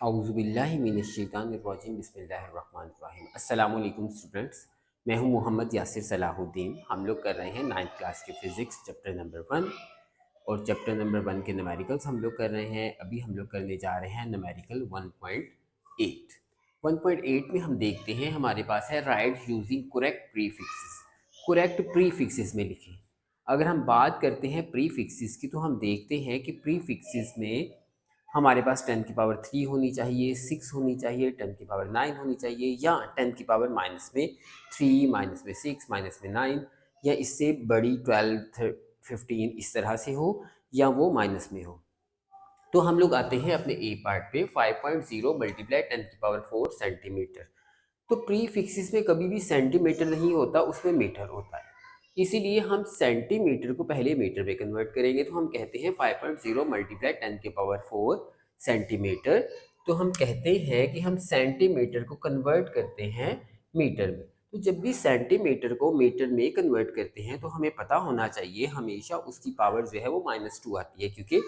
औज़ुबिल्लाहिमिनश्शैतानिर्रजीम बिस्मिल्लाहिर्रहमानिर्रहीम। अस्सलामु अलैकुम स्टूडेंट्स, मैं हूं मोहम्मद यासिर सलाहुद्दीन। हम लोग कर रहे हैं 9th क्लास के फ़िज़िक्स चैप्टर नंबर 1 और चैप्टर नंबर 1 के न्यूमेरिकल्स हम लोग कर रहे हैं। अभी हम लोग करने जा रहे हैं न्यूमेरिकल 1.8। 1.8 में हम देखते हैं हमारे पास है right using correct prefixes. Correct prefixes में लिखें। अगर हम बात करते हैं प्रीफिक्सेस की तो हम देखते हैं कि प्रीफिक्सेस में हमारे पास 10 की पावर 3 होनी चाहिए, 6 होनी चाहिए, 10 की पावर 9 होनी चाहिए, या 10 की पावर माइनस में 3, माइनस में 6, माइनस में 9, या इससे बड़ी 12, 15 इस तरह से हो, या वो माइनस में हो। तो हम लोग आते हैं अपने ए पार्ट पे। 5.0 मल्टीप्लाई 10 की पावर 4 सेंटीमीटर। तो प्री फिक्सिस में कभी भी सेंटीमीटर नहीं होता, उसमें मीटर होता है। इसीलिए हम सेंटीमीटर को पहले मीटर में कन्वर्ट करेंगे। तो हम कहते हैं 5.0 मल्टीप्लाई 10 की पावर 4 सेंटीमीटर। तो हम कहते हैं कि हम सेंटीमीटर को कन्वर्ट करते हैं मीटर में। तो जब भी सेंटीमीटर को मीटर में कन्वर्ट करते हैं तो हमें पता होना चाहिए हमेशा उसकी पावर जो है वो -2 आती है, क्योंकि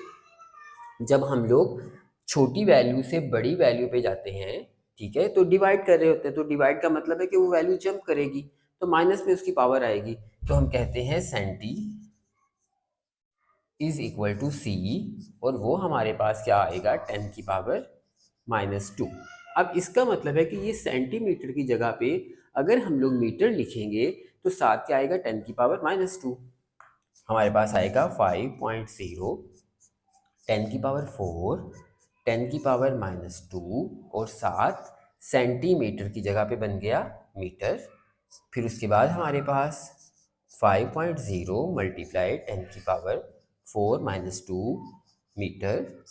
जब हम लोग छोटी वैल्यू से बड़ी वैल्यू पे जाते हैं, ठीक है, तो डिवाइड कर रहे होते हैं, तो डिवाइड का मतलब है कि वो वैल्यू जंप करेगी, तो माइनस में उसकी पावर आएगी। तो हम कहते हैं सेंटी इज इक्वल टू सी, और वो हमारे पास क्या आएगा 10 की पावर -2। अब इसका मतलब है कि ये सेंटीमीटर की जगह पे अगर हम लोग मीटर लिखेंगे तो साथ क्या आएगा 10 की पावर -2। हमारे पास आएगा 5.0 10 की पावर 4 10 की पावर -2 और 7 सेंटीमीटर की जगह पे बन गया मीटर। फिर उसके बाद हमारे पास 5.0 मल्टीप्लाई 10 की पावर 4 -2 मीटर,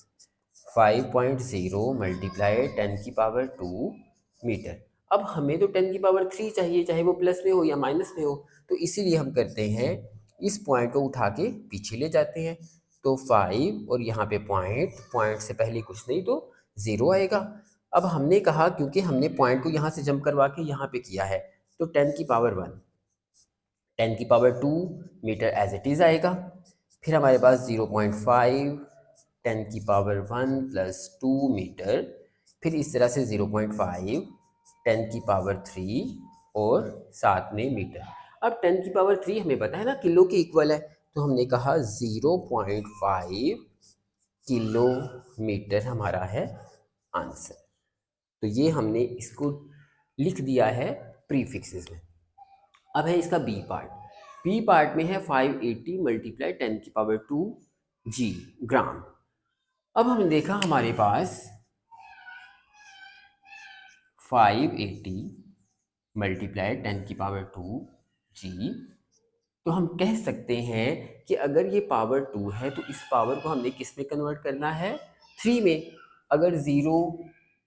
5.0 मल्टीप्लाई 10 की पावर 2 मीटर। अब हमें तो 10 की पावर 3 चाहिए, चाहे वो प्लस में हो या माइनस में हो। तो इसीलिए हम करते हैं इस पॉइंट को उठा के पीछे ले जाते हैं। तो 5 और यहाँ पे पॉइंट, पॉइंट से पहले कुछ नहीं तो 0 आएगा। अब हमने कहा क्योंकि हमने पॉइंट को यहाँ से जंप करवा के यहाँ पे किया है, तो 10 की पावर 1 10 की power 2 metre as it is आएगा। फिर हमारे पास 0.5 10 की पावर 1 प्लस 2 मीटर, फिर इस तरह से 0.5 10 की पावर 3 और साथ में मीटर। अब 10 की पावर 3 हमें पता है ना किलो के इक्वल है, तो हमने कहा 0.5 किलोमीटर हमारा है आंसर। तो ये हमने इसको लिख दिया है प्रीफिक्सेस में। अब है इसका बी पार्ट। बी पार्ट में है 580 मल्टीप्लाई 10 की पावर 2 जी ग्राम। अब हमने देखा हमारे पास 580 मल्टीप्लाई 10 की पावर 2 जी, तो हम कह सकते हैं कि अगर ये पावर 2 है तो इस पावर को हमने किस में कन्वर्ट करना है, 3 में। अगर 0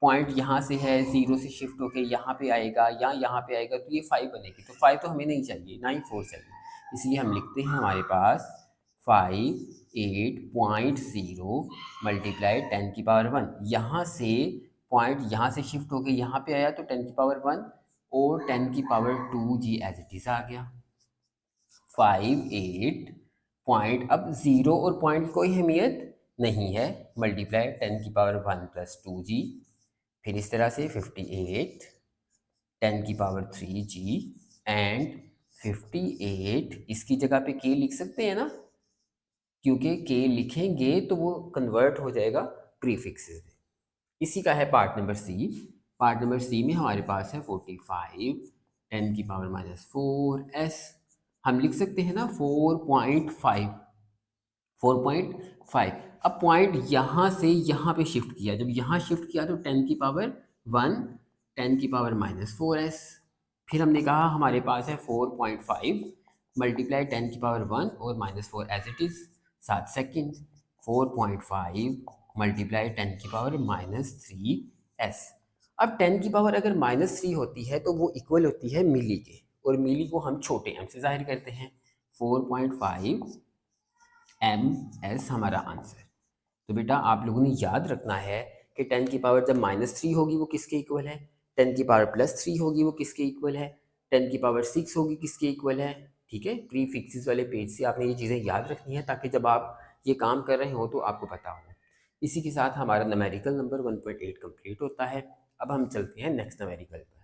पॉइंट यहाँ से है, 0 से शिफ्ट होके यहाँ पे आएगा या यहाँ पे आएगा तो ये 5 बनेगी। तो 5 तो हमें नहीं चाहिए, ना ही 4 चाहिए। इसलिए हम लिखते हैं हमारे पास 58.0 मल्टीप्लाई 10 की पावर 1। यहाँ से पॉइंट यहाँ से शिफ्ट होके यहाँ पे आया तो 10 की पावर 1 और 10 की पावर 2 जी एज इट इज़ आ गया। 58 पॉइंट, अब 0 और पॉइंट की कोई अहमियत नहीं है, मल्टीप्लाई 10 की पावर 1 प्लस 2 जी। फिर इस तरह से 58 10 की पावर 3 जी एंड 58 इसकी जगह पे के लिख सकते हैं ना, क्योंकि के लिखेंगे तो वो कन्वर्ट हो जाएगा प्रीफिक्सेस में। इसी का है part number C. Part number C में हमारे पास है 45 10 की पावर -4 एस। हम लिख सकते हैं ना 4.5 4.5। अब पॉइंट यहाँ से यहाँ पे शिफ्ट किया, जब यहाँ शिफ्ट किया तो 10 की पावर 1 10 की पावर -4 एस। फिर हमने कहा हमारे पास है 4.5 मल्टीप्लाई 10 की पावर 1 और -4 as it is 7 second. 4.5 multiply 10 की पावर -3 एस। अब 10 की पावर अगर -3 होती है तो वो इक्वल होती है मिली के, और मिली को हम छोटे एम से जाहिर करते हैं। 4.5 एम एस हमारा आंसर। तो बेटा आप लोगों ने याद रखना है कि 10 की पावर जब -3 होगी वो किसके इक्वल है, 10 की पावर +3 होगी वो किसके इक्वल है, 10 की पावर 6 होगी किसके इक्वल है। ठीक है, प्री फिक्सिस वाले पेज से आपने ये चीज़ें याद रखनी है ताकि जब आप ये काम कर रहे हो तो आपको पता हो। इसी के साथ हमारा न्यूमेरिकल नंबर 1.8 कंप्लीट होता है। अब हम चलते हैं नेक्स्ट न्यूमेरिकल पर।